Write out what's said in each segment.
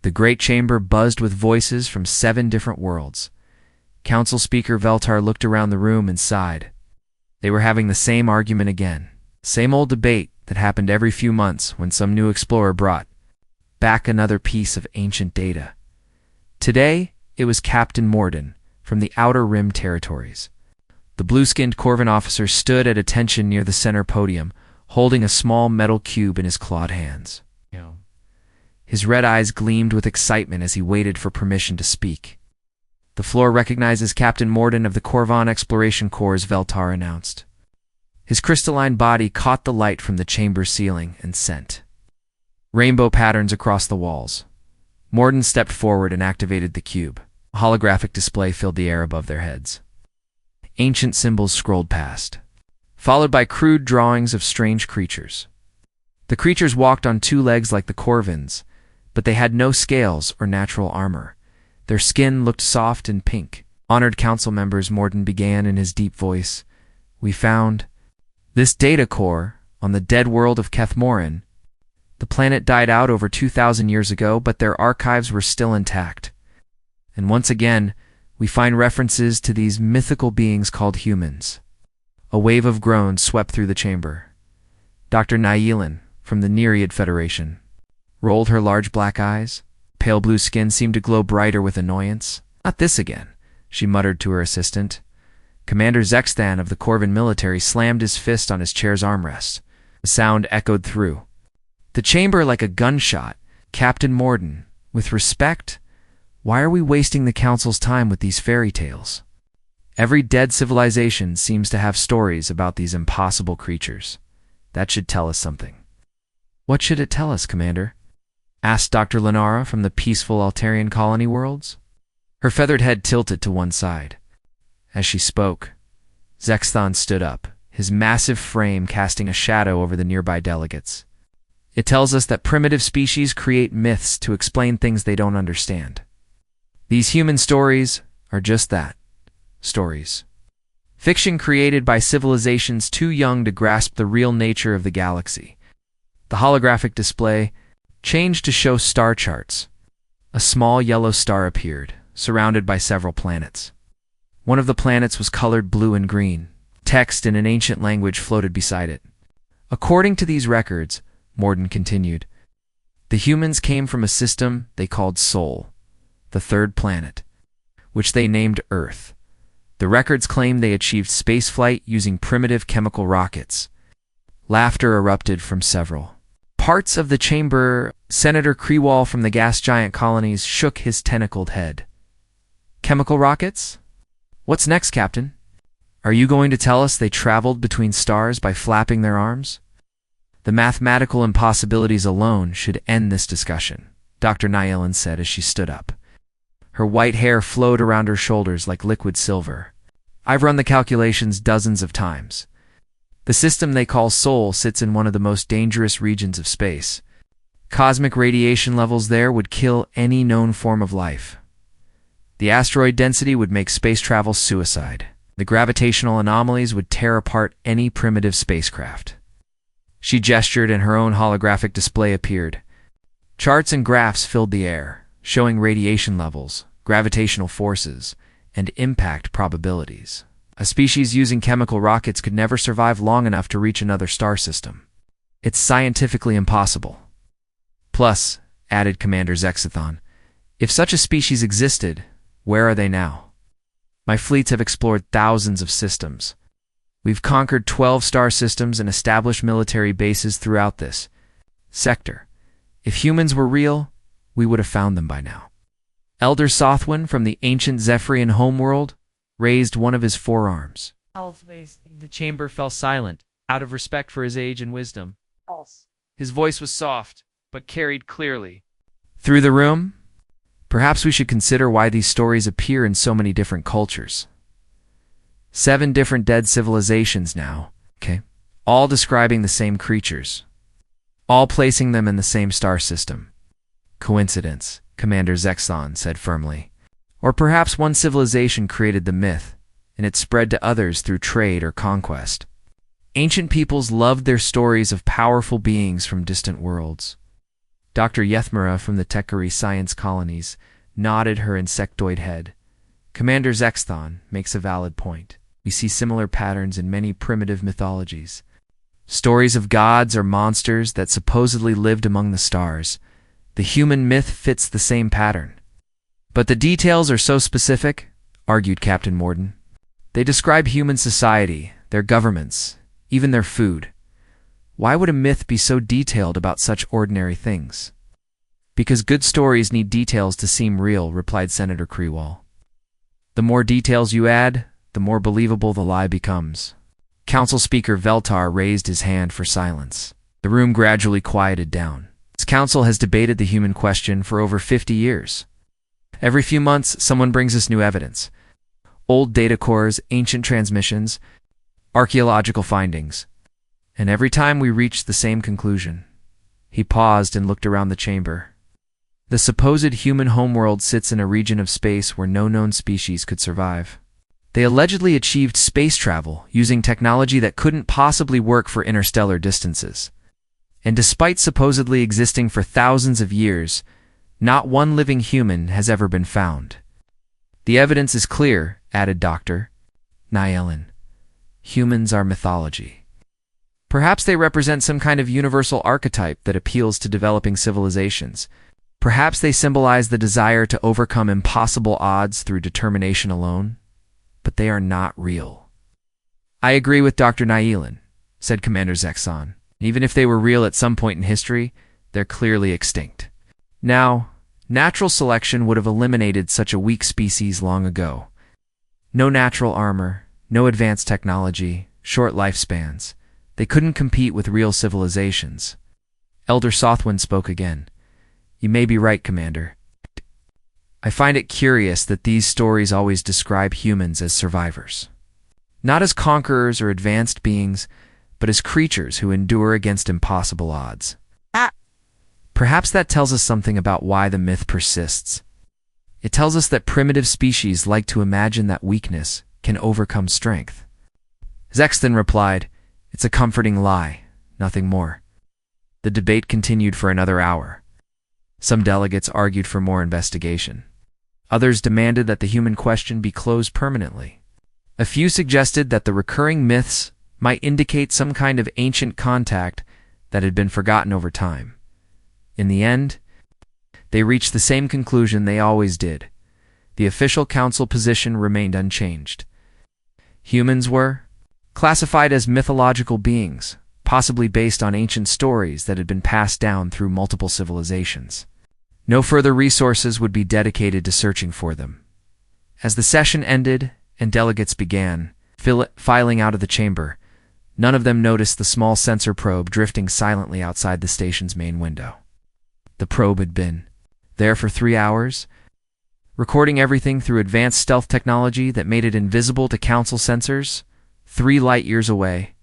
The great chamber buzzed with voices from 7 different worlds. Council Speaker Veltar looked around the room and sighed. They were having the same argument again. Same old debate that happened every few months when some new explorer brought back another piece of ancient data. Today, it was Captain Morden from the Outer Rim Territories. The blue-skinned Corvin officer stood at attention near the center podium, holding a small metal cube in his clawed hands. His red eyes gleamed with excitement as he waited for permission to speak. The floor recognizes Captain Morden of the Corvan Exploration Corps, Veltar announced. His crystalline body caught the light from the chamber's ceiling and sent rainbow patterns across the walls. Morden stepped forward and activated the cube. A holographic display filled the air above their heads. Ancient symbols scrolled past, followed by crude drawings of strange creatures. The creatures walked on 2 legs like the Corvins, but they had no scales or natural armor. Their skin looked soft and pink. Honored council members, Morden began in his deep voice, "We found this data core on the dead world of Kethmorin. The planet died out over 2,000 years ago, but their archives were still intact. And once again, we find references to these mythical beings called humans." A wave of groans swept through the chamber. Dr. Nayelin, from the Nereid Federation, rolled her large black eyes. Pale blue skin seemed to glow brighter with annoyance. "Not this again," she muttered to her assistant. Commander Zexthan of the Corvin military slammed his fist on his chair's armrest. The sound echoed through the chamber like a gunshot. "Captain Morden, with respect, why are we wasting the Council's time with these fairy tales? Every dead civilization seems to have stories about these impossible creatures. That should tell us something." "What should it tell us, Commander?" asked Dr. Lenara from the peaceful Altarian colony worlds. Her feathered head tilted to one side. As she spoke, Zexthan stood up, his massive frame casting a shadow over the nearby delegates. "It tells us that primitive species create myths to explain things they don't understand. These human stories are just that, stories. Fiction created by civilizations too young to grasp the real nature of the galaxy." The holographic display changed to show star charts. A small yellow star appeared, surrounded by several planets. One of the planets was colored blue and green. Text in an ancient language floated beside it. "According to these records," Morden continued, "the humans came from a system they called Sol, the 3rd planet, which they named Earth. The records claim they achieved spaceflight using primitive chemical rockets." Laughter erupted from several parts of the chamber. Senator Krewall from the gas giant colonies shook his tentacled head. "Chemical rockets? What's next, Captain? Are you going to tell us they traveled between stars by flapping their arms?" "The mathematical impossibilities alone should end this discussion," Dr. Nayelin said as she stood up. Her white hair flowed around her shoulders like liquid silver. "I've run the calculations dozens of times. The system they call Sol sits in one of the most dangerous regions of space. Cosmic radiation levels there would kill any known form of life. The asteroid density would make space travel suicide. The gravitational anomalies would tear apart any primitive spacecraft." She gestured and her own holographic display appeared. Charts and graphs filled the air, showing radiation levels, gravitational forces, and impact probabilities. A species using chemical rockets could never survive long enough to reach another star system. "It's scientifically impossible. Plus," added Commander Zexathon, "if such a species existed, where are they now? My fleets have explored thousands of systems. We've conquered 12 star systems and established military bases throughout this sector. If humans were real, we would have found them by now." Elder Sothwin from the ancient Zephyrian homeworld raised one of his forearms. The chamber fell silent, out of respect for his age and wisdom. His voice was soft, but carried clearly through the room. "Perhaps we should consider why these stories appear in so many different cultures. 7 different dead civilizations now, okay? All describing the same creatures. All placing them in the same star system. Coincidence," Commander Zexon said firmly. "Or perhaps one civilization created the myth, and it spread to others through trade or conquest. Ancient peoples loved their stories of powerful beings from distant worlds. Dr. Yethmera from the Tekari Science Colonies nodded her insectoid head. Commander Zexthon makes a valid point. We see similar patterns in many primitive mythologies. Stories of gods or monsters that supposedly lived among the stars. The human myth fits the same pattern. But the details are so specific, argued Captain Morden. They describe human society, their governments, even their food. Why would a myth be so detailed about such ordinary things? Because good stories need details to seem real, replied Senator Krewall. The more details you add, the more believable the lie becomes. Council Speaker Veltar raised his hand for silence. The room gradually quieted down. This council has debated the human question for over 50 years. Every few months, someone brings us new evidence. Old data cores, ancient transmissions, archaeological findings. And every time we reach the same conclusion. He paused and looked around the chamber. The supposed human homeworld sits in a region of space where no known species could survive. They allegedly achieved space travel using technology that couldn't possibly work for interstellar distances. And despite supposedly existing for thousands of years, not one living human has ever been found. The evidence is clear, added Dr. Nyelin. Humans are mythology. Perhaps they represent some kind of universal archetype that appeals to developing civilizations. Perhaps they symbolize the desire to overcome impossible odds through determination alone. But they are not real. I agree with Dr. Nyelin, said Commander Zexon. Even if they were real at some point in history, they're clearly extinct. Now, natural selection would have eliminated such a weak species long ago. No natural armor, no advanced technology, short lifespans. They couldn't compete with real civilizations. Elder Sothwin spoke again. You may be right, Commander. I find it curious that these stories always describe humans as survivors. Not as conquerors or advanced beings, but as creatures who endure against impossible odds. Perhaps that tells us something about why the myth persists. It tells us that primitive species like to imagine that weakness can overcome strength. Zexton replied, It's a comforting lie, nothing more. The debate continued for another hour. Some delegates argued for more investigation. Others demanded that the human question be closed permanently. A few suggested that the recurring myths might indicate some kind of ancient contact that had been forgotten over time. In the end, they reached the same conclusion they always did. The official council position remained unchanged. Humans were classified as mythological beings, possibly based on ancient stories that had been passed down through multiple civilizations. No further resources would be dedicated to searching for them. As the session ended and delegates began filing out of the chamber, none of them noticed the small sensor probe drifting silently outside the station's main window. The probe had been there for 3 hours, recording everything through advanced stealth technology that made it invisible to council sensors, 3 light years away.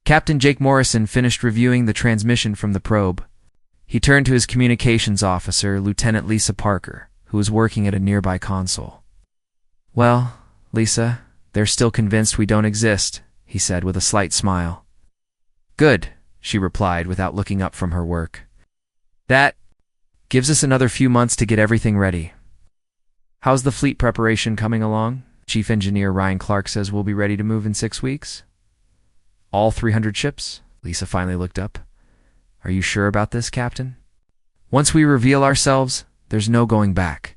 Captain Jake Morrison finished reviewing the transmission from the probe. He turned to his communications officer, Lieutenant Lisa Parker, who was working at a nearby console. Well, Lisa, they're still convinced we don't exist, he said with a slight smile. Good, she replied without looking up from her work. That gives us another few months to get everything ready. How's the fleet preparation coming along? Chief Engineer Ryan Clark says we'll be ready to move in 6 weeks. All 300 ships? Lisa finally looked up. Are you sure about this, Captain? Once we reveal ourselves, there's no going back.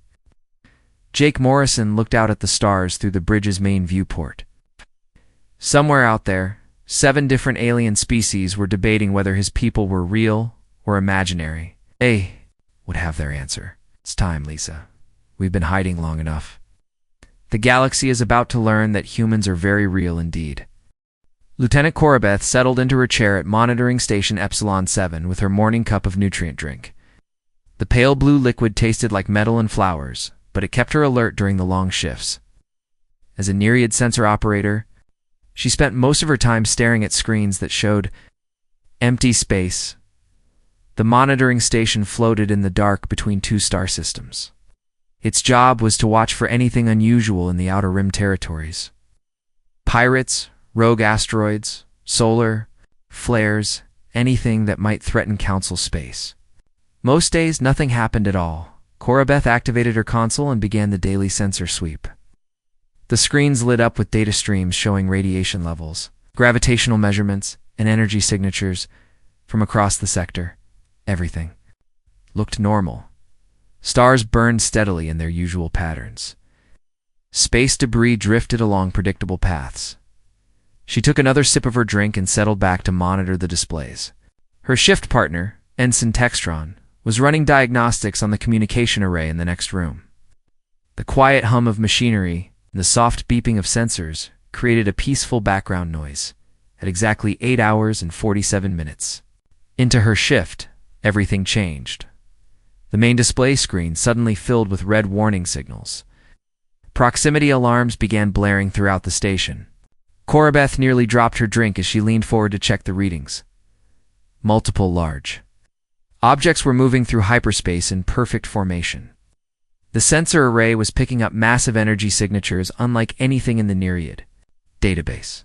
Jake Morrison looked out at the stars through the bridge's main viewport. Somewhere out there, 7 different alien species were debating whether his people were real or imaginary. They would have their answer. It's time, Lisa. We've been hiding long enough. The galaxy is about to learn that humans are very real indeed. Lieutenant Korobeth settled into her chair at monitoring station Epsilon 7 with her morning cup of nutrient drink. The pale blue liquid tasted like metal and flowers, but it kept her alert during the long shifts. As a Nereid sensor operator, she spent most of her time staring at screens that showed empty space. The monitoring station floated in the dark between 2 star systems. Its job was to watch for anything unusual in the Outer Rim territories. Pirates, rogue asteroids, solar, flares, anything that might threaten Council space. Most days, nothing happened at all. Korabeth activated her console and began the daily sensor sweep. The screens lit up with data streams showing radiation levels, gravitational measurements, and energy signatures from across the sector. Everything looked normal. Stars burned steadily in their usual patterns. Space debris drifted along predictable paths. She took another sip of her drink and settled back to monitor the displays. Her shift partner, Ensign Textron, was running diagnostics on the communication array in the next room. The quiet hum of machinery and the soft beeping of sensors created a peaceful background noise at exactly 8 hours and 47 minutes. Into her shift, everything changed. The main display screen suddenly filled with red warning signals. Proximity alarms began blaring throughout the station. Korabeth nearly dropped her drink as she leaned forward to check the readings. Multiple large objects were moving through hyperspace in perfect formation. The sensor array was picking up massive energy signatures unlike anything in the Nereid database.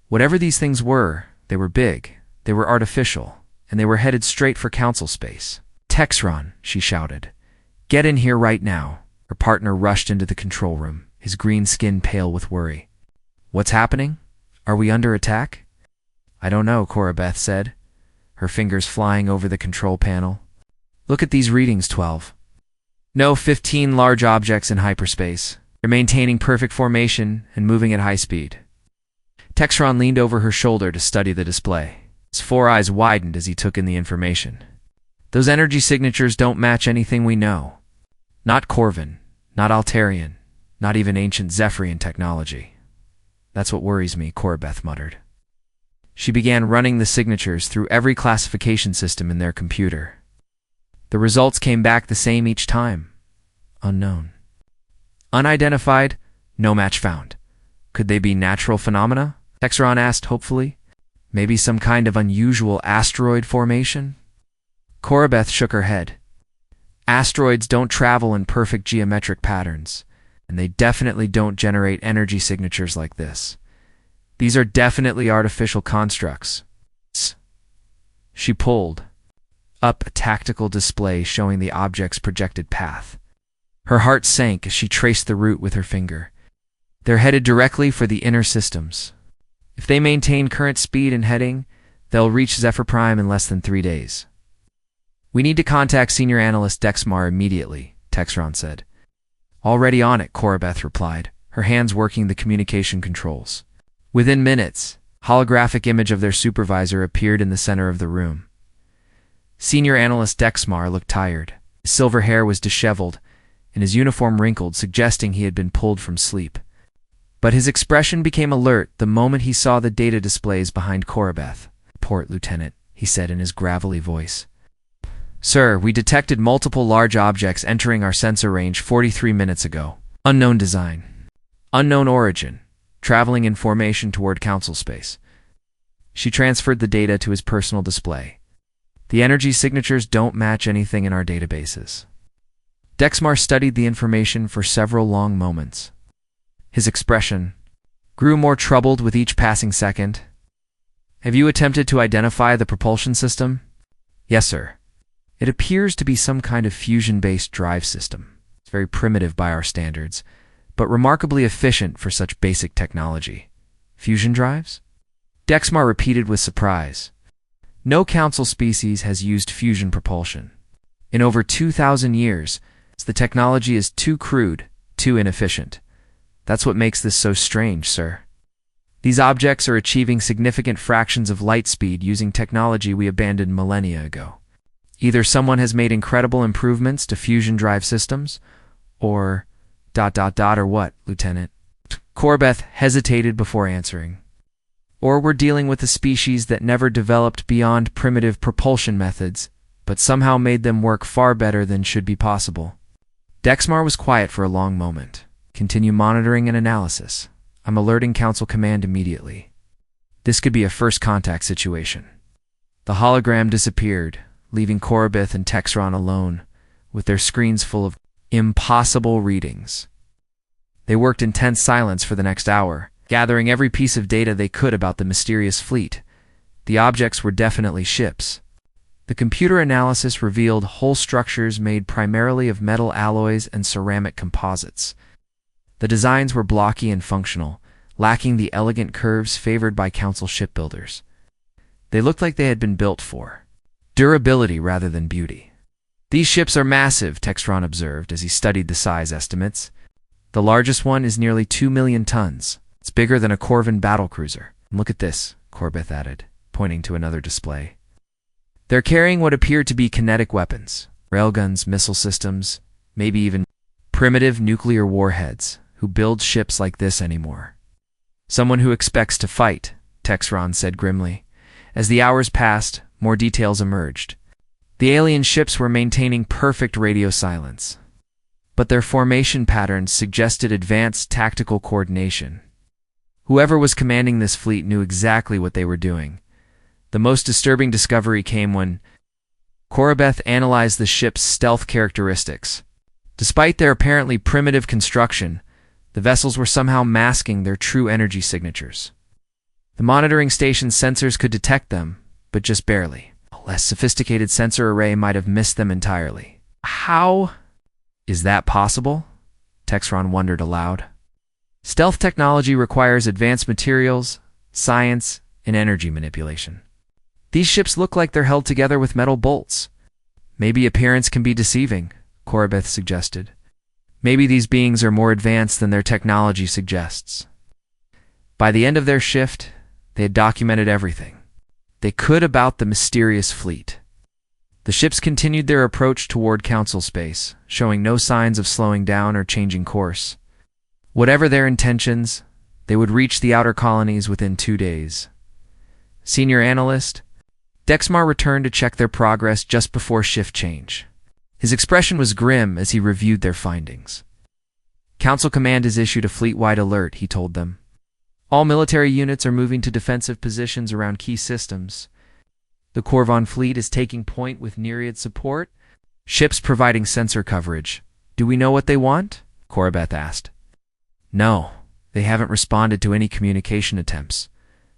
Whatever these things were, they were big, they were artificial, and they were headed straight for Council space. "Texron," she shouted. "Get in here right now." Her partner rushed into the control room, his green skin pale with worry. "What's happening? Are we under attack?" "I don't know," Korabeth said, her fingers flying over the control panel. "Look at these readings, 12. No, 15 large objects in hyperspace. They're maintaining perfect formation and moving at high speed." Texron leaned over her shoulder to study the display. His four eyes widened as he took in the information. "Those energy signatures don't match anything we know. Not Corvin, not Altarian, not even ancient Zephyrian technology. That's what worries me," Korabeth muttered. She began running the signatures through every classification system in their computer. The results came back the same each time. Unknown. Unidentified, no match found. Could they be natural phenomena? Texron asked hopefully. Maybe some kind of unusual asteroid formation? Korabeth shook her head. Asteroids don't travel in perfect geometric patterns, and they definitely don't generate energy signatures like this. These are definitely artificial constructs. She pulled up a tactical display showing the object's projected path. Her heart sank as she traced the route with her finger. They're headed directly for the inner systems. If they maintain current speed and heading, they'll reach Zephyr Prime in less than 3 days. "We need to contact Senior Analyst Dexmar immediately," Texron said. "Already on it," Korabeth replied, her hands working the communication controls. Within minutes, a holographic image of their supervisor appeared in the center of the room. Senior Analyst Dexmar looked tired. His silver hair was disheveled, and his uniform wrinkled, suggesting he had been pulled from sleep. But his expression became alert the moment he saw the data displays behind Korabeth. "Report, Lieutenant," he said in his gravelly voice. "Sir, we detected multiple large objects entering our sensor range 43 minutes ago. Unknown design. Unknown origin. Traveling in formation toward Council space." She transferred the data to his personal display. "The energy signatures don't match anything in our databases." Dexmar studied the information for several long moments. His expression grew more troubled with each passing second. "Have you attempted to identify the propulsion system?" "Yes, sir. It appears to be some kind of fusion-based drive system. It's very primitive by our standards, but remarkably efficient for such basic technology." "Fusion drives?" Dexmar repeated with surprise. "No Council species has used fusion propulsion. In over 2,000 years, the technology is too crude, too inefficient. That's what makes this so strange, sir. These objects are achieving significant fractions of light speed using technology we abandoned millennia ago. Either someone has made incredible improvements to fusion drive systems, or... or what, Lieutenant?" Korabeth hesitated before answering. "Or we're dealing with a species that never developed beyond primitive propulsion methods, but somehow made them work far better than should be possible." Dexmar was quiet for a long moment. "Continue monitoring and analysis. I'm alerting Council Command immediately." This could be a first contact situation. The hologram disappeared, leaving Korabeth and Texron alone, with their screens full of impossible readings. They worked in tense silence for the next hour, gathering every piece of data they could about the mysterious fleet. The objects were definitely ships. The computer analysis revealed whole structures made primarily of metal alloys and ceramic composites. The designs were blocky and functional, lacking the elegant curves favored by Council shipbuilders. They looked like they had been built for durability rather than beauty. "These ships are massive," Textron observed as he studied the size estimates. "The largest one is nearly 2 million tons. It's bigger than a Corvin battlecruiser. And look at this," Corbeth added, pointing to another display. "They're carrying what appear to be kinetic weapons, railguns, missile systems, maybe even primitive nuclear warheads. Who builds ships like this anymore?" "Someone who expects to fight," Texron said grimly. As the hours passed, more details emerged. The alien ships were maintaining perfect radio silence, but their formation patterns suggested advanced tactical coordination. Whoever was commanding this fleet knew exactly what they were doing. The most disturbing discovery came when Corbeth analyzed the ship's stealth characteristics. Despite their apparently primitive construction, the vessels were somehow masking their true energy signatures. The monitoring station's sensors could detect them, but just barely. A less sophisticated sensor array might have missed them entirely. "How is that possible?" Texron wondered aloud. "Stealth technology requires advanced materials, science, and energy manipulation. These ships look like they're held together with metal bolts." "Maybe appearance can be deceiving," Corbeth suggested. "Maybe these beings are more advanced than their technology suggests." By the end of their shift, they had documented everything they could about the mysterious fleet. The ships continued their approach toward Council space, showing no signs of slowing down or changing course. Whatever their intentions, they would reach the outer colonies within 2 days. Senior Analyst Dexmar returned to check their progress just before shift change. His expression was grim as he reviewed their findings. "Council Command has issued a fleet-wide alert," he told them. "All military units are moving to defensive positions around key systems. The Corvon fleet is taking point with Nereid support. Ships providing sensor coverage. Do we know what they want?" Corbeth asked. "No, they haven't responded to any communication attempts.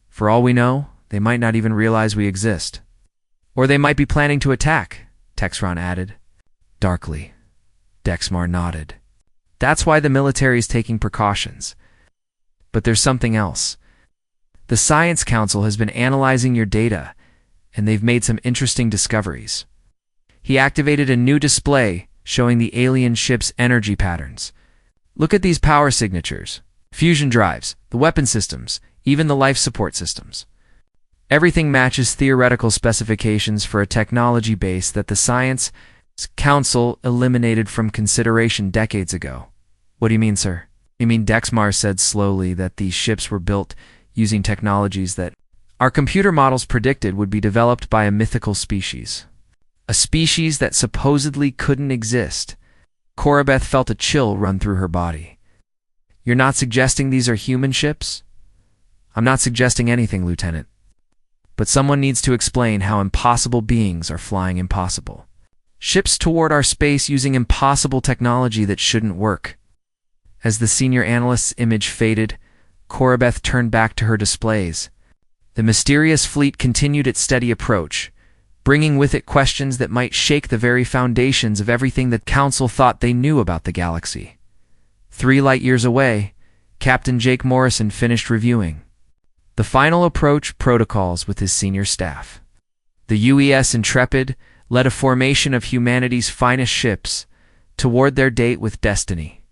For all we know, they might not even realize we exist. Or they might be planning to attack," Texron added. Darkly, Dexmar nodded. "That's why the military is taking precautions. But there's something else. The Science Council has been analyzing your data, and they've made some interesting discoveries." He activated a new display showing the alien ship's energy patterns. "Look at these power signatures. Fusion drives, the weapon systems, even the life support systems. Everything matches theoretical specifications for a technology base that the Science Council eliminated from consideration decades ago." "What do you mean, sir?" "I mean," Dexmar said slowly, "that these ships were built using technologies that our computer models predicted would be developed by a mythical species. A species that supposedly couldn't exist." Corbeth felt a chill run through her body. "You're not suggesting these are human ships?" "I'm not suggesting anything, Lieutenant. But someone needs to explain how impossible beings are flying impossible. Ships toward our space using impossible technology that shouldn't work." As the senior analyst's image faded, Corbeth turned back to her displays. The mysterious fleet continued its steady approach, bringing with it questions that might shake the very foundations of everything that Council thought they knew about the galaxy. 3 light-years away, Captain Jake Morrison finished reviewing the final approach protocols with his senior staff. The UES Intrepid led a formation of humanity's finest ships toward their date with destiny.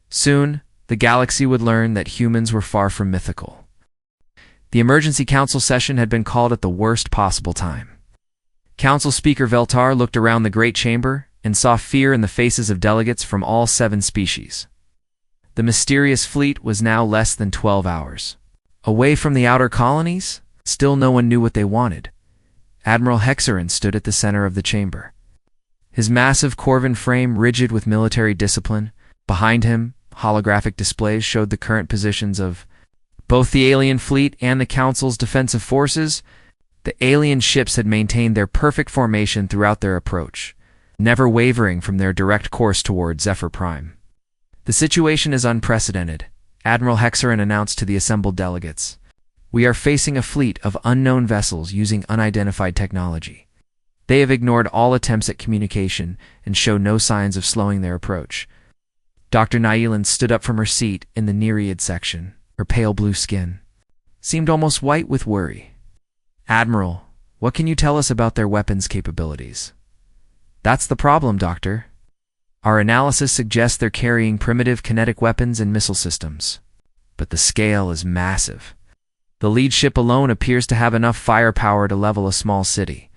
Soon, the galaxy would learn that humans were far from mythical. The emergency council session had been called at the worst possible time. Council Speaker Veltar looked around the great chamber and saw fear in the faces of delegates from all 7 species. The mysterious fleet was now less than 12 hours away from the outer colonies. Still no one knew what they wanted. Admiral Hexerin stood at the center of the chamber, his massive Corvin frame rigid with military discipline. Behind him, holographic displays showed the current positions of both the alien fleet and the Council's defensive forces. The alien ships had maintained their perfect formation throughout their approach, never wavering from their direct course toward Zephyr Prime. "The situation is unprecedented," Admiral Hexerin announced to the assembled delegates. "We are facing a fleet of unknown vessels using unidentified technology. They have ignored all attempts at communication and show no signs of slowing their approach. Dr. Nayland stood up from her seat in the Nereid section. Her pale blue skin seemed almost white with worry. Admiral, what can you tell us about their weapons capabilities? That's the problem, Doctor. Our analysis suggests they're carrying primitive kinetic weapons and missile systems. But the scale is massive. The lead ship alone appears to have enough firepower to level a small city.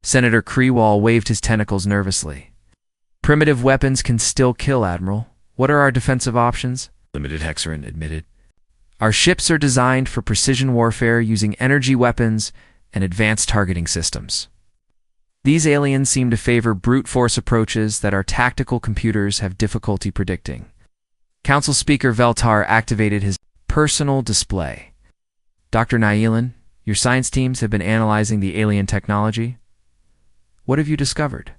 Senator Krewall waved his tentacles nervously. Primitive weapons can still kill, Admiral. What are our defensive options? Limited, Hexerin admitted. Our ships are designed for precision warfare using energy weapons and advanced targeting systems. These aliens seem to favor brute force approaches that our tactical computers have difficulty predicting. Council Speaker Veltar activated his personal display. Dr. Nayland, your science teams have been analyzing the alien technology. What have you discovered?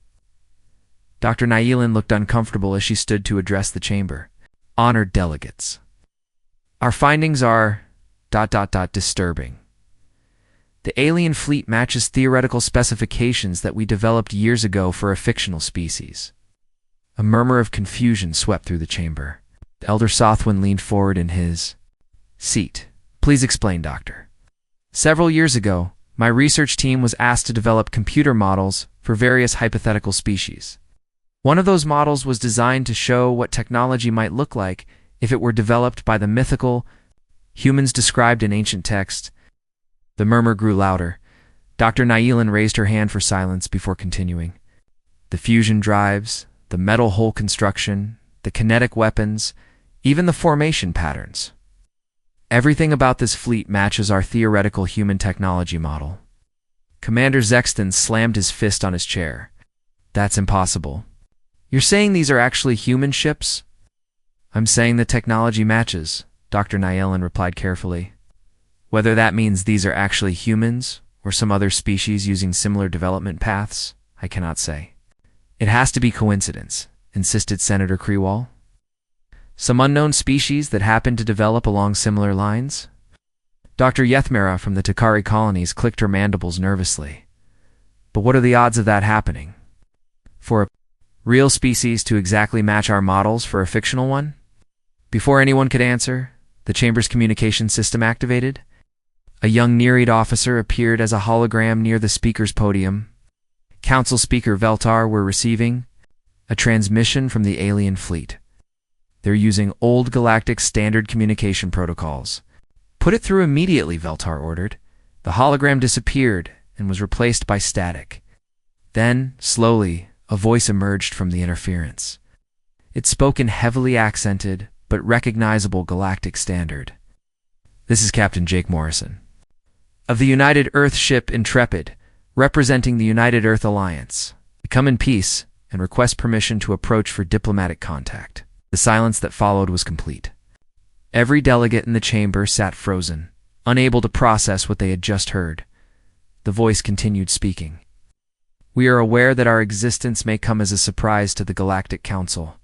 Dr. Nayland looked uncomfortable as she stood to address the chamber. Honored delegates. Our findings are... disturbing. The alien fleet matches theoretical specifications that we developed years ago for a fictional species. A murmur of confusion swept through the chamber. Elder Sothwin leaned forward in his seat. Please explain, Doctor. Several years ago, my research team was asked to develop computer models for various hypothetical species. One of those models was designed to show what technology might look like if it were developed by the mythical humans described in ancient texts. The murmur grew louder. Dr. Nayland raised her hand for silence before continuing. The fusion drives, the metal hull construction, the kinetic weapons, even the formation patterns. Everything about this fleet matches our theoretical human technology model. Commander Zexton slammed his fist on his chair. That's impossible. You're saying these are actually human ships? I'm saying the technology matches, Dr. Nayland replied carefully. Whether that means these are actually humans or some other species using similar development paths, I cannot say. It has to be coincidence, insisted Senator Krewall. Some unknown species that happen to develop along similar lines? Dr. Yethmera from the Takari colonies clicked her mandibles nervously. But what are the odds of that happening? For a real species to exactly match our models for a fictional one? Before anyone could answer, the chamber's communication system activated. A young Nereid officer appeared as a hologram near the speaker's podium. Council Speaker Veltar were receiving a transmission from the alien fleet. They're using old galactic standard communication protocols. Put it through immediately, Veltar ordered. The hologram disappeared and was replaced by static. Then, slowly, a voice emerged from the interference. It spoke in heavily accented but recognizable galactic standard. This is Captain Jake Morrison of the United Earth ship Intrepid, representing the United Earth Alliance. We come in peace and request permission to approach for diplomatic contact. The silence that followed was complete. Every delegate in the chamber sat frozen, unable to process what they had just heard. The voice continued speaking. We are aware that our existence may come as a surprise to the Galactic Council.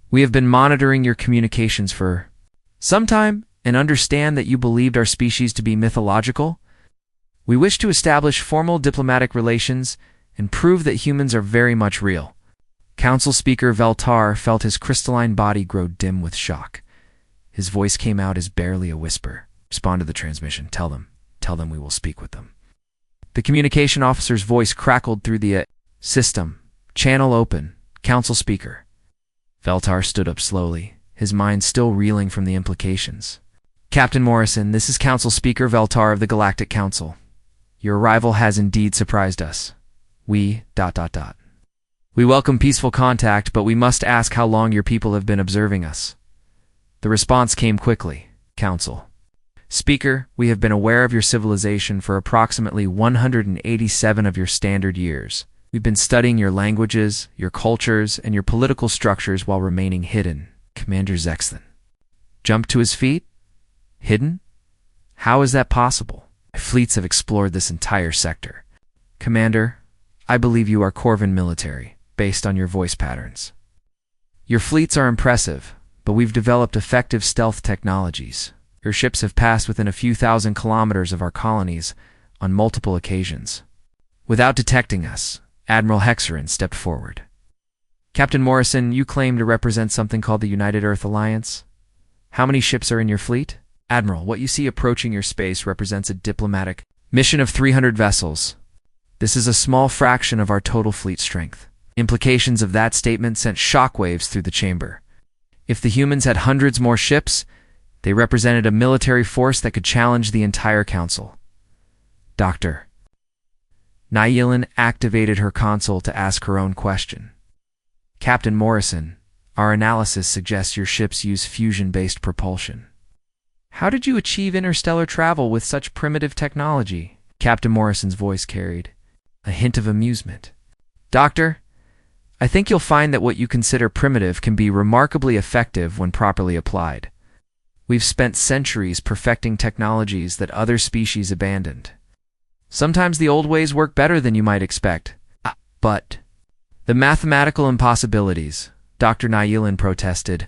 We have been monitoring your communications for some time and understand that you believed our species to be mythological. We wish to establish formal diplomatic relations and prove that humans are very much real. Council Speaker Veltar felt his crystalline body grow dim with shock. His voice came out as barely a whisper. Respond to the transmission. Tell them we will speak with them. The communication officer's voice crackled through the system. Channel open. Council Speaker. Veltar stood up slowly, his mind still reeling from the implications. Captain Morrison, this is Council Speaker Veltar of the Galactic Council. Your arrival has indeed surprised us. We... We welcome peaceful contact, but we must ask how long your people have been observing us. The response came quickly. Council. Speaker, we have been aware of your civilization for approximately 187 of your standard years. We've been studying your languages, your cultures, and your political structures while remaining hidden. Commander Zexton jumped to his feet. Hidden? How is that possible? Fleets have explored this entire sector. Commander, I believe you are Corvin military, based on your voice patterns. Your fleets are impressive, but we've developed effective stealth technologies. Your ships have passed within a few thousand kilometers of our colonies on multiple occasions. Without detecting us, Admiral Hexerin stepped forward. Captain Morrison, you claim to represent something called the United Earth Alliance? How many ships are in your fleet? Admiral, what you see approaching your space represents a diplomatic mission of 300 vessels. This is a small fraction of our total fleet strength. Implications of that statement sent shockwaves through the chamber. If the humans had hundreds more ships, they represented a military force that could challenge the entire council. Dr. Nayilin activated her console to ask her own question. Captain Morrison, our analysis suggests your ships use fusion-based propulsion. How did you achieve interstellar travel with such primitive technology? Captain Morrison's voice carried a hint of amusement. Doctor, I think you'll find that what you consider primitive can be remarkably effective when properly applied. We've spent centuries perfecting technologies that other species abandoned. Sometimes the old ways work better than you might expect. But the mathematical impossibilities, Dr. Nayilin protested.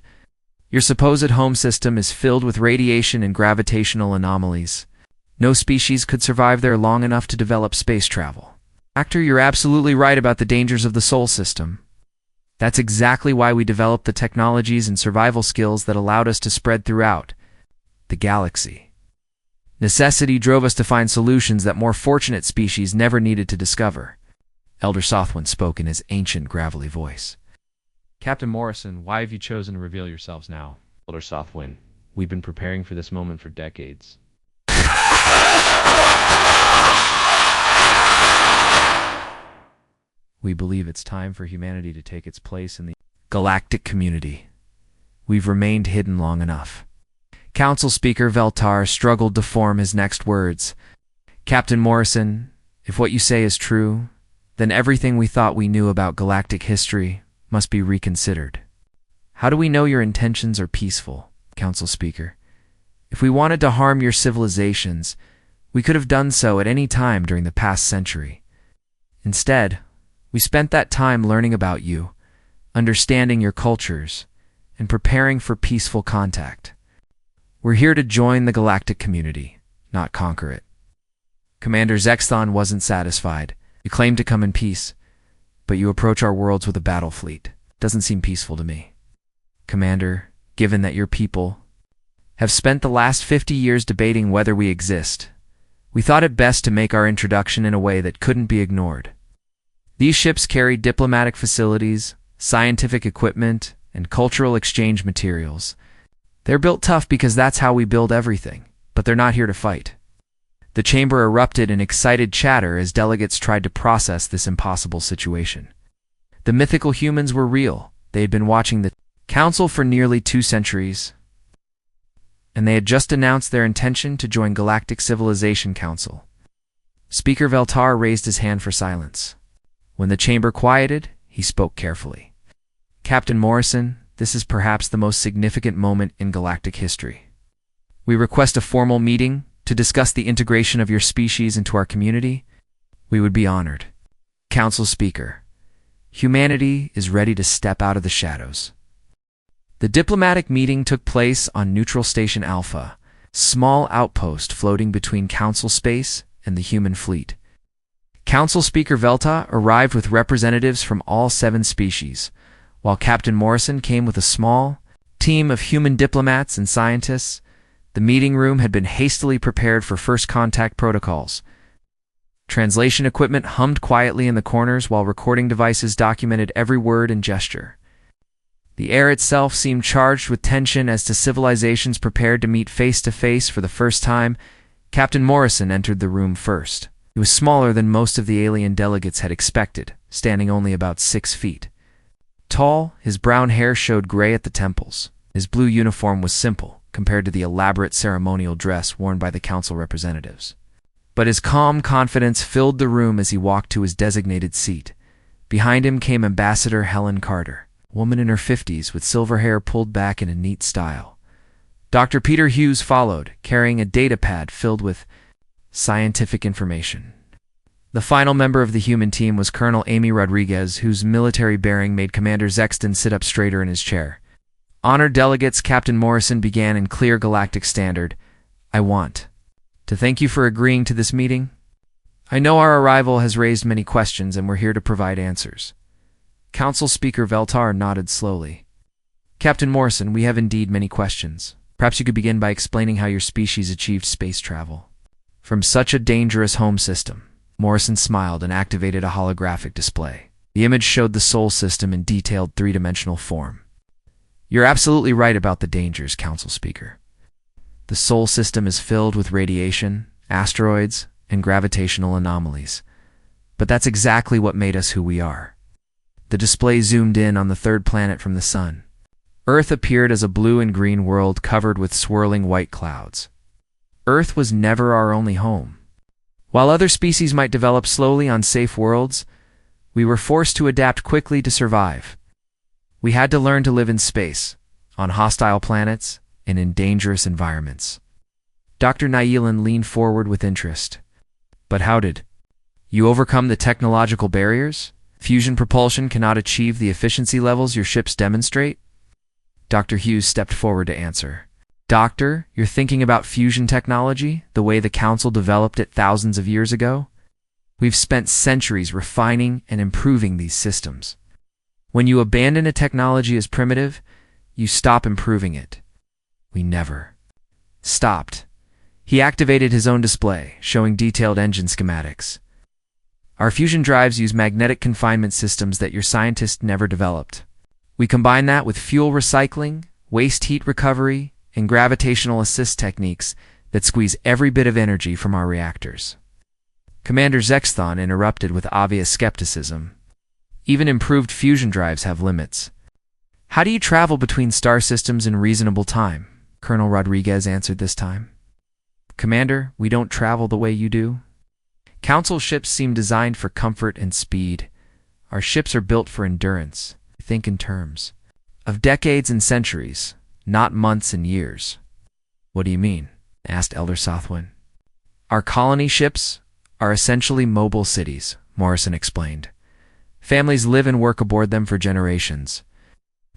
Your supposed home system is filled with radiation and gravitational anomalies. No species could survive there long enough to develop space travel. Doctor, you're absolutely right about the dangers of the Sol system. That's exactly why we developed the technologies and survival skills that allowed us to spread throughout the galaxy. Necessity drove us to find solutions that more fortunate species never needed to discover. Elder Sothwin spoke in his ancient, gravelly voice. Captain Morrison, why have you chosen to reveal yourselves now? Elder Sothwin, we've been preparing for this moment for decades. We believe it's time for humanity to take its place in the galactic community. We've remained hidden long enough. Council Speaker Veltar struggled to form his next words. Captain Morrison, if what you say is true, then everything we thought we knew about galactic history must be reconsidered. How do we know your intentions are peaceful, Council Speaker? If we wanted to harm your civilizations, we could have done so at any time during the past century. Instead, we spent that time learning about you, understanding your cultures, and preparing for peaceful contact. We're here to join the galactic community, not conquer it. Commander Zexthon wasn't satisfied. You claim to come in peace, but you approach our worlds with a battle fleet. Doesn't seem peaceful to me. Commander, given that your people have spent the last 50 years debating whether we exist, we thought it best to make our introduction in a way that couldn't be ignored. These ships carry diplomatic facilities, scientific equipment, and cultural exchange materials. They're built tough because that's how we build everything, but they're not here to fight. The chamber erupted in excited chatter as delegates tried to process this impossible situation. The mythical humans were real. They had been watching the council for nearly 2 centuries, and they had just announced their intention to join Galactic Civilization Council. Speaker Veltar raised his hand for silence. When the chamber quieted, he spoke carefully. Captain Morrison, this is perhaps the most significant moment in galactic history. We request a formal meeting to discuss the integration of your species into our community. We would be honored. Council Speaker, humanity is ready to step out of the shadows. The diplomatic meeting took place on Neutral Station Alpha, small outpost floating between Council space and the human fleet. Council Speaker Velta arrived with representatives from all 7 species, while Captain Morrison came with a small team of human diplomats and scientists. The meeting room had been hastily prepared for first contact protocols. Translation equipment hummed quietly in the corners while recording devices documented every word and gesture. The air itself seemed charged with tension as civilizations prepared to meet face-to-face for the first time. Captain Morrison entered the room first. He was smaller than most of the alien delegates had expected, standing only about 6 feet. Tall, his brown hair showed gray at the temples. His blue uniform was simple compared to the elaborate ceremonial dress worn by the council representatives. But his calm confidence filled the room as he walked to his designated seat. Behind him came Ambassador Helen Carter, a woman in her 50s with silver hair pulled back in a neat style. Dr. Peter Hughes followed, carrying a datapad filled with scientific information. The final member of the human team was Colonel Amy Rodriguez, whose military bearing made Commander Zexton sit up straighter in his chair. Honored delegates, Captain Morrison began in clear galactic standard. I want to thank you for agreeing to this meeting. I know our arrival has raised many questions and we're here to provide answers. Council Speaker Veltar nodded slowly. Captain Morrison, we have indeed many questions. Perhaps you could begin by explaining how your species achieved space travel. From such a dangerous home system, Morrison smiled and activated a holographic display. The image showed the Sol system in detailed three-dimensional form. You're absolutely right about the dangers, Council Speaker. The Sol system is filled with radiation, asteroids, and gravitational anomalies. But that's exactly what made us who we are. The display zoomed in on the third planet from the Sun. Earth appeared as a blue and green world covered with swirling white clouds. Earth was never our only home. While other species might develop slowly on safe worlds, we were forced to adapt quickly to survive. We had to learn to live in space, on hostile planets, and in dangerous environments. Dr. Nyelan leaned forward with interest. But how did you overcome the technological barriers? Fusion propulsion cannot achieve the efficiency levels your ships demonstrate? Dr. Hughes stepped forward to answer. Doctor, you're thinking about fusion technology, the way the Council developed it thousands of years ago? We've spent centuries refining and improving these systems. When you abandon a technology as primitive, you stop improving it. We never stopped. He activated his own display, showing detailed engine schematics. Our fusion drives use magnetic confinement systems that your scientists never developed. We combine that with fuel recycling, waste heat recovery, and gravitational assist techniques that squeeze every bit of energy from our reactors. Commander Zexthon interrupted with obvious skepticism. Even improved fusion drives have limits. How do you travel between star systems in reasonable time? Colonel Rodriguez answered this time. Commander, we don't travel the way you do. Council ships seem designed for comfort and speed. Our ships are built for endurance. Think in terms of decades and centuries, not months and years. What do you mean? Asked Elder Sothwin. Our colony ships are essentially mobile cities, Morrison explained. Families live and work aboard them for generations.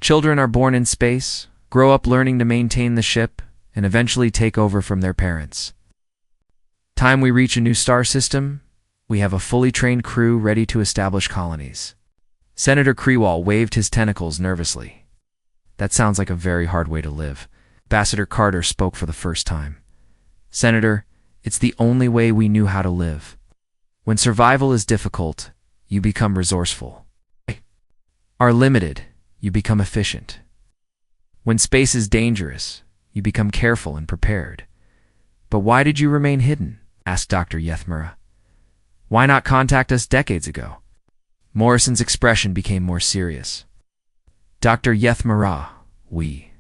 Children are born in space, grow up learning to maintain the ship, and eventually take over from their parents. Time we reach a new star system, we have a fully trained crew ready to establish colonies. Senator Krewall waved his tentacles nervously. That sounds like a very hard way to live. Ambassador Carter spoke for the first time. Senator, it's the only way we knew how to live. When survival is difficult, you become resourceful. Are limited, you become efficient. When space is dangerous, you become careful and prepared. But why did you remain hidden? Asked Dr. Yethmura. Why not contact us decades ago? Morrison's expression became more serious. Dr. Yethmura, we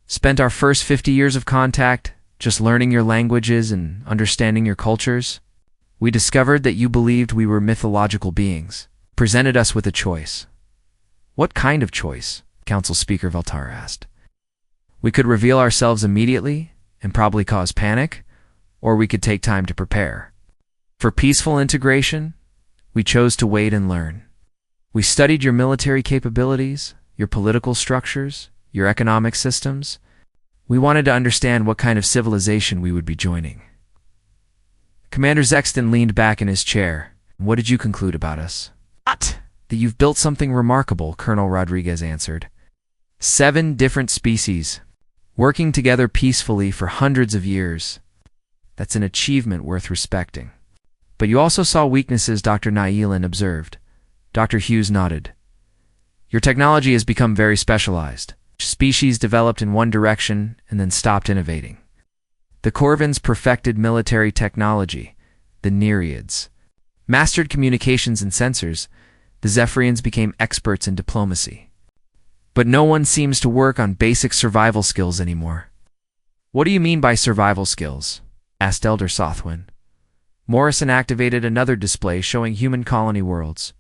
spent our first 50 years of contact just learning your languages and understanding your cultures. We discovered that you believed we were mythological beings, presented us with a choice. What kind of choice? Council Speaker Veltar asked. We could reveal ourselves immediately and probably cause panic, or we could take time to prepare. For peaceful integration, we chose to wait and learn. We studied your military capabilities, your political structures, your economic systems. We wanted to understand what kind of civilization we would be joining. Commander Zexton leaned back in his chair. What did you conclude about us? What? That you've built something remarkable, Colonel Rodriguez answered. 7 different species, working together peacefully for hundreds of years. That's an achievement worth respecting. But you also saw weaknesses, Dr. Nyelan observed. Dr. Hughes nodded. Your technology has become very specialized. Species developed in one direction and then stopped innovating. The Corvins perfected military technology. The Nereids mastered communications and sensors. The Zephyrians became experts in diplomacy. But no one seems to work on basic survival skills anymore. What do you mean by survival skills? Asked Elder Sothwin. Morrison activated another display showing human colony worlds.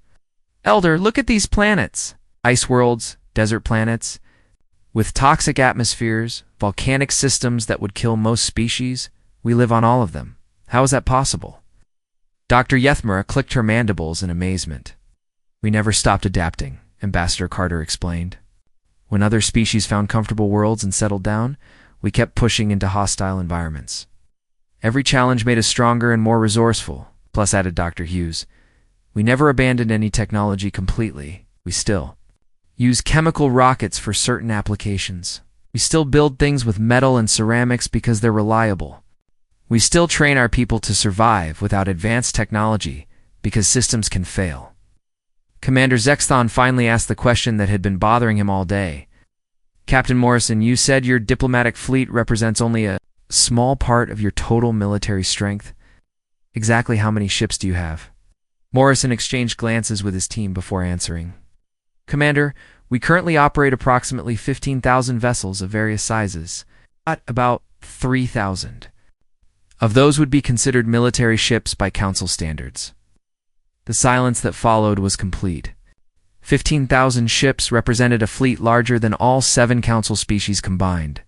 Elder, look at these planets. Ice worlds, desert planets. With toxic atmospheres, volcanic systems that would kill most species, we live on all of them. How is that possible? Dr. Yethmura clicked her mandibles in amazement. We never stopped adapting, Ambassador Carter explained. When other species found comfortable worlds and settled down, we kept pushing into hostile environments. Every challenge made us stronger and more resourceful. Plus, added Dr. Hughes, we never abandoned any technology completely. We still use chemical rockets for certain applications. We still build things with metal and ceramics because they're reliable. We still train our people to survive without advanced technology because systems can fail. Commander Zexthon finally asked the question that had been bothering him all day. Captain Morrison, you said your diplomatic fleet represents only a small part of your total military strength. Exactly how many ships do you have? Morrison exchanged glances with his team before answering. Commander, we currently operate approximately 15,000 vessels of various sizes, at about 3,000. Of those would be considered military ships by Council standards. The silence that followed was complete. 15,000 ships represented a fleet larger than all 7 Council species combined.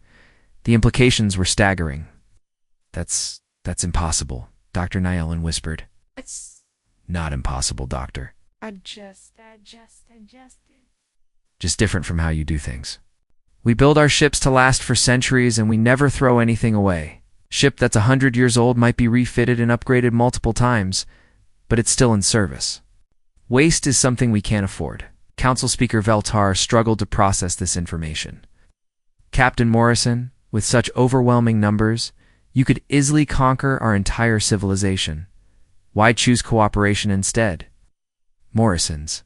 The implications were staggering. That's impossible, Dr. Nyellen whispered. It's Not impossible, Doctor. adjusted. Just different from how you do things. We build our ships to last for centuries and we never throw anything away. Ship that's 100 years old might be refitted and upgraded multiple times, but it's still in service. Waste is something we can't afford. Council Speaker Veltar struggled to process this information. Captain Morrison, with such overwhelming numbers, you could easily conquer our entire civilization. Why choose cooperation instead? Morrison's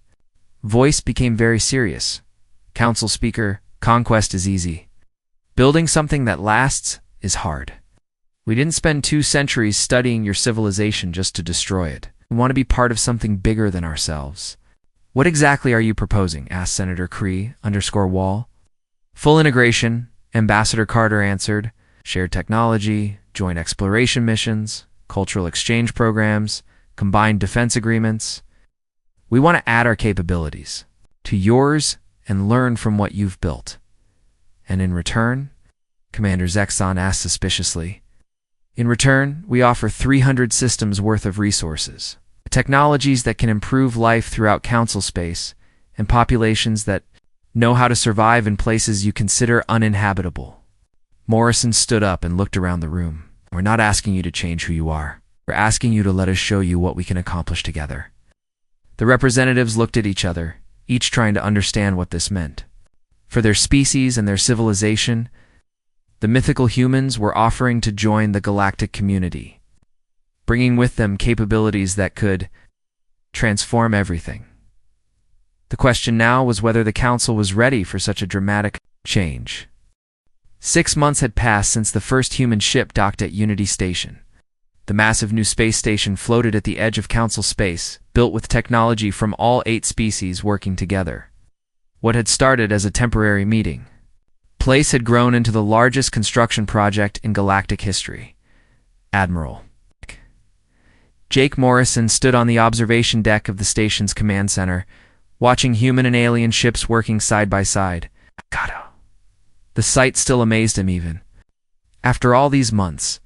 voice became very serious. Council Speaker, conquest is easy. Building something that lasts is hard. We didn't spend 2 centuries studying your civilization just to destroy it. We want to be part of something bigger than ourselves. What exactly are you proposing? Asked Senator Cree_Wall. Full integration, Ambassador Carter answered. Shared technology, joint exploration missions, cultural exchange programs, combined defense agreements. We want to add our capabilities to yours and learn from what you've built. And in return, Commander Zexon asked suspiciously, in return, we offer 300 systems worth of resources, technologies that can improve life throughout Council space, and populations that know how to survive in places you consider uninhabitable. Morrison stood up and looked around the room. We're not asking you to change who you are. We're asking you to let us show you what we can accomplish together. The representatives looked at each other, each trying to understand what this meant. For their species and their civilization, the mythical humans were offering to join the galactic community, bringing with them capabilities that could transform everything. The question now was whether the Council was ready for such a dramatic change. 6 months had passed since the first human ship docked at Unity Station. The massive new space station floated at the edge of Council space, built with technology from all 8 species working together. What had started as a temporary meeting place had grown into the largest construction project in galactic history. Admiral Jake Morrison stood on the observation deck of the station's command center, watching human and alien ships working side by side. The sight still amazed him even. After all these months,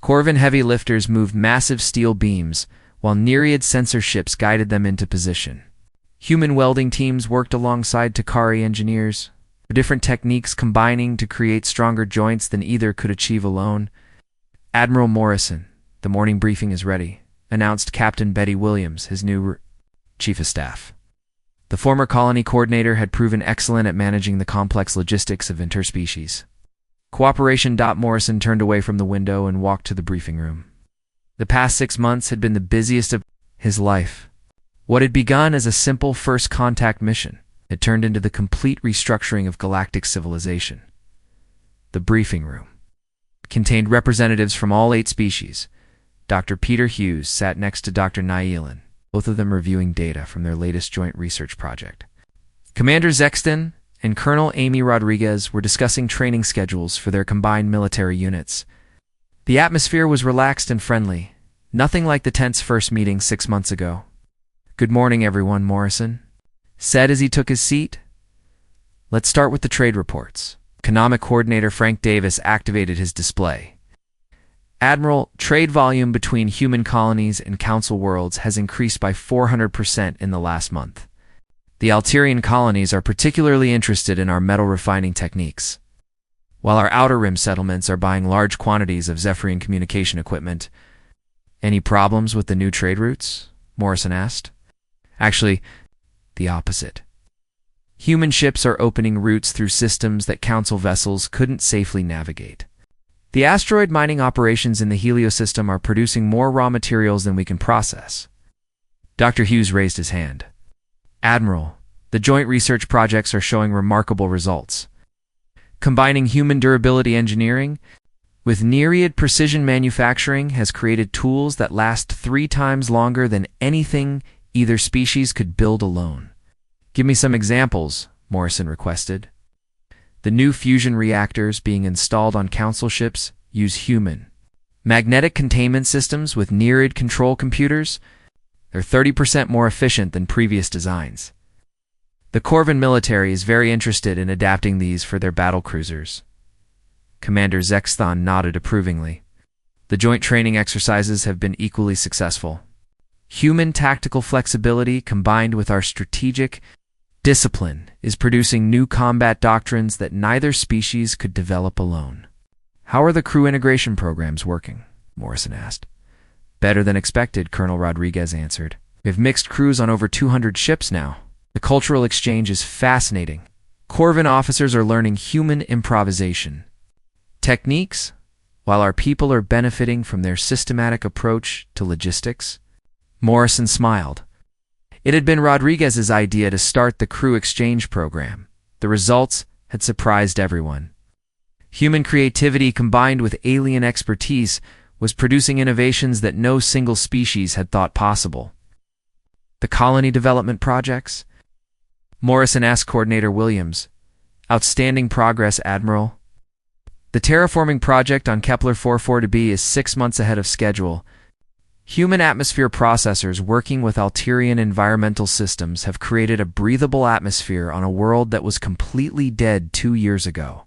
Corvin heavy lifters moved massive steel beams, while Nereid sensor ships guided them into position. Human welding teams worked alongside Takari engineers, different techniques combining to create stronger joints than either could achieve alone. Admiral Morrison, the morning briefing is ready, announced Captain Betty Williams, his new chief of staff. The former colony coordinator had proven excellent at managing the complex logistics of interspecies. Cooperation. Morrison turned away from the window and walked to the briefing room. The past 6 months had been the busiest of his life. What had begun as a simple first contact mission had turned into the complete restructuring of galactic civilization. The briefing room contained representatives from all 8 species. Dr. Peter Hughes sat next to Dr. Nyellen, both of them reviewing data from their latest joint research project. Commander Zexton and Colonel Amy Rodriguez were discussing training schedules for their combined military units. The atmosphere was relaxed and friendly, nothing like the tense first meeting 6 months ago. Good morning, everyone, Morrison said as he took his seat. Let's start with the trade reports. Economic Coordinator Frank Davis activated his display. Admiral, trade volume between human colonies and Council worlds has increased by 400% in the last month. The Alterian colonies are particularly interested in our metal refining techniques, while our Outer Rim settlements are buying large quantities of Zephyrian communication equipment. Any problems with the new trade routes? Morrison asked. Actually, the opposite. Human ships are opening routes through systems that Council vessels couldn't safely navigate. The asteroid mining operations in the heliosystem are producing more raw materials than we can process. Dr. Hughes raised his hand. Admiral, the joint research projects are showing remarkable results. Combining human durability engineering with Nereid precision manufacturing has created tools that last 3 times longer than anything either species could build alone. Give me some examples, Morrison requested. The new fusion reactors being installed on Council ships use human magnetic containment systems with Nereid control computers. They're 30% more efficient than previous designs. The Corvin military is very interested in adapting these for their battle cruisers. Commander Zexthon nodded approvingly. The joint training exercises have been equally successful. Human tactical flexibility combined with our strategic discipline is producing new combat doctrines that neither species could develop alone. How are the crew integration programs working? Morrison asked. Better than expected, Colonel Rodriguez answered. We have mixed crews on over 200 ships now. The cultural exchange is fascinating. Corvin officers are learning human improvisation techniques, while our people are benefiting from their systematic approach to logistics. Morrison smiled. It had been Rodriguez's idea to start the crew exchange program. The results had surprised everyone. Human creativity combined with alien expertise was producing innovations that no single species had thought possible. The colony development projects? Morrison asked Coordinator Williams. Outstanding progress, Admiral. The terraforming project on Kepler 44b is 6 months ahead of schedule. Human atmosphere processors working with Alterian environmental systems have created a breathable atmosphere on a world that was completely dead 2 years ago.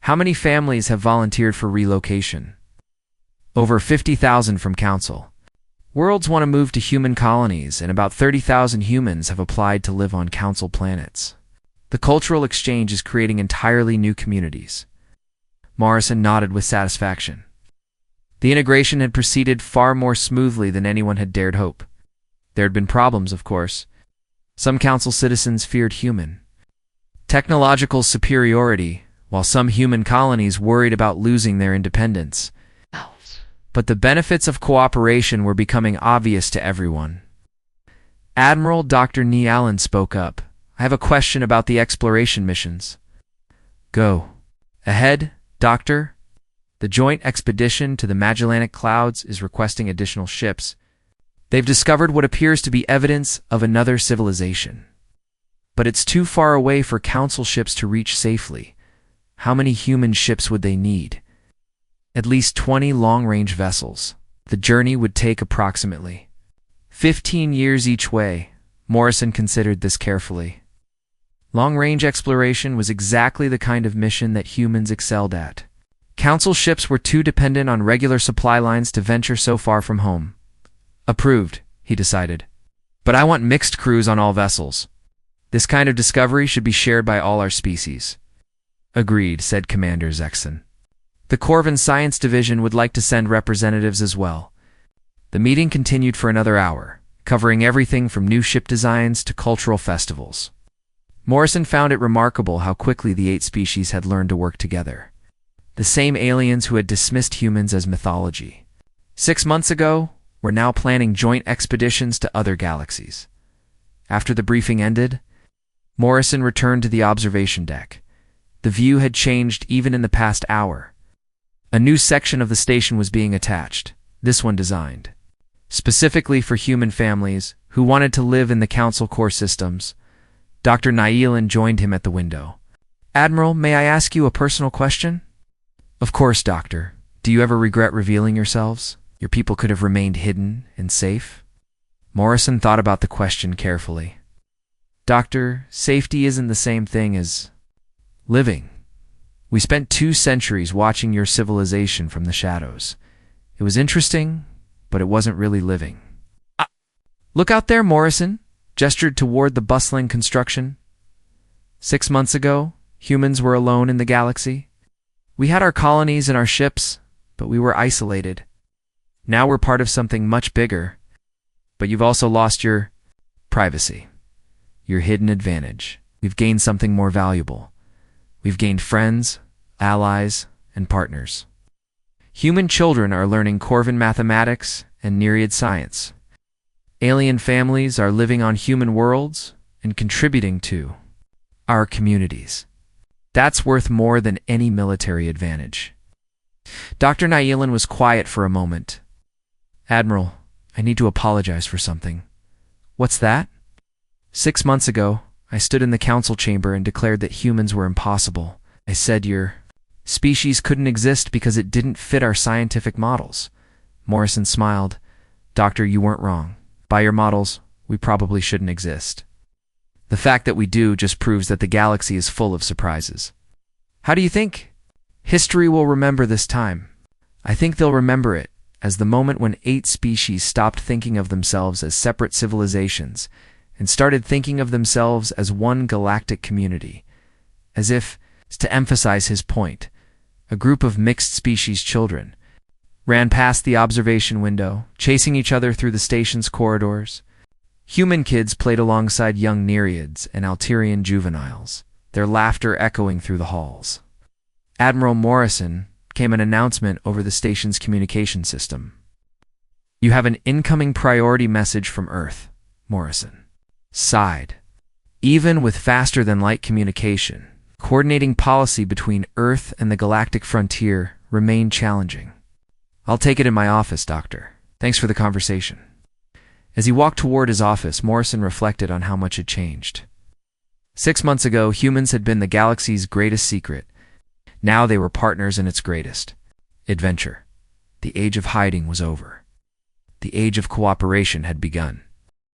How many families have volunteered for relocation? Over 50,000 from Council. Worlds want to move to human colonies, and about 30,000 humans have applied to live on Council planets. The cultural exchange is creating entirely new communities. Morrison nodded with satisfaction. The integration had proceeded far more smoothly than anyone had dared hope. There had been problems, of course. Some Council citizens feared human technological superiority, while some human colonies worried about losing their independence. But the benefits of cooperation were becoming obvious to everyone. Admiral Dr. Nee Allen spoke up. I have a question about the exploration missions. Go. Ahead, Doctor. The joint expedition to the Magellanic Clouds is requesting additional ships. They've discovered what appears to be evidence of another civilization. But it's too far away for Council ships to reach safely. How many human ships would they need? At least 20 long-range vessels. The journey would take approximately 15 years each way. Morrison considered this carefully. Long-range exploration was exactly the kind of mission that humans excelled at. Council ships were too dependent on regular supply lines to venture so far from home. Approved, he decided. But I want mixed crews on all vessels. This kind of discovery should be shared by all our species. Agreed, said Commander Zexon. The Corvin Science Division would like to send representatives as well. The meeting continued for another hour, covering everything from new ship designs to cultural festivals. Morrison found it remarkable how quickly the 8 species had learned to work together. The same aliens who had dismissed humans as mythology 6 months ago were now planning joint expeditions to other galaxies. After the briefing ended, Morrison returned to the observation deck. The view had changed even in the past hour. A new section of the station was being attached, this one designed specifically for human families who wanted to live in the Council core systems. Dr. Nyelan joined him at the window. Admiral, may I ask you a personal question? Of course, Doctor. Do you ever regret revealing yourselves? Your people could have remained hidden and safe? Morrison thought about the question carefully. Doctor, safety isn't the same thing as living. We spent 2 centuries watching your civilization from the shadows. It was interesting, but it wasn't really living. Look out there, Morrison gestured toward the bustling construction. 6 months ago, humans were alone in the galaxy. We had our colonies and our ships, but we were isolated. Now we're part of something much bigger, but you've also lost your privacy, your hidden advantage. We've gained something more valuable. We've gained friends, allies, and partners. Human children are learning Corvan mathematics and Nereid science. Alien families are living on human worlds and contributing to our communities. That's worth more than any military advantage. Dr. Nyelan was quiet for a moment. Admiral, I need to apologize for something. What's that? 6 months ago, I stood in the council chamber and declared that humans were impossible. I said your species couldn't exist because it didn't fit our scientific models. Morrison smiled. Doctor, you weren't wrong. By your models, we probably shouldn't exist. The fact that we do just proves that the galaxy is full of surprises. How do you think history will remember this time? I think they'll remember it as the moment when 8 species stopped thinking of themselves as separate civilizations and started thinking of themselves as one galactic community. As if to emphasize his point, a group of mixed species children ran past the observation window, chasing each other through the station's corridors. Human kids played alongside young Nereids and Alterian juveniles, their laughter echoing through the halls. Admiral Morrison came an announcement over the station's communication system. You have an incoming priority message from Earth, Morrison sighed. Even with faster-than-light communication, coordinating policy between Earth and the galactic frontier remained challenging. I'll take it in my office, Doctor. Thanks for the conversation. As he walked toward his office, Morrison reflected on how much had changed. 6 months ago, humans had been the galaxy's greatest secret. Now they were partners in its greatest adventure. The age of hiding was over. The age of cooperation had begun.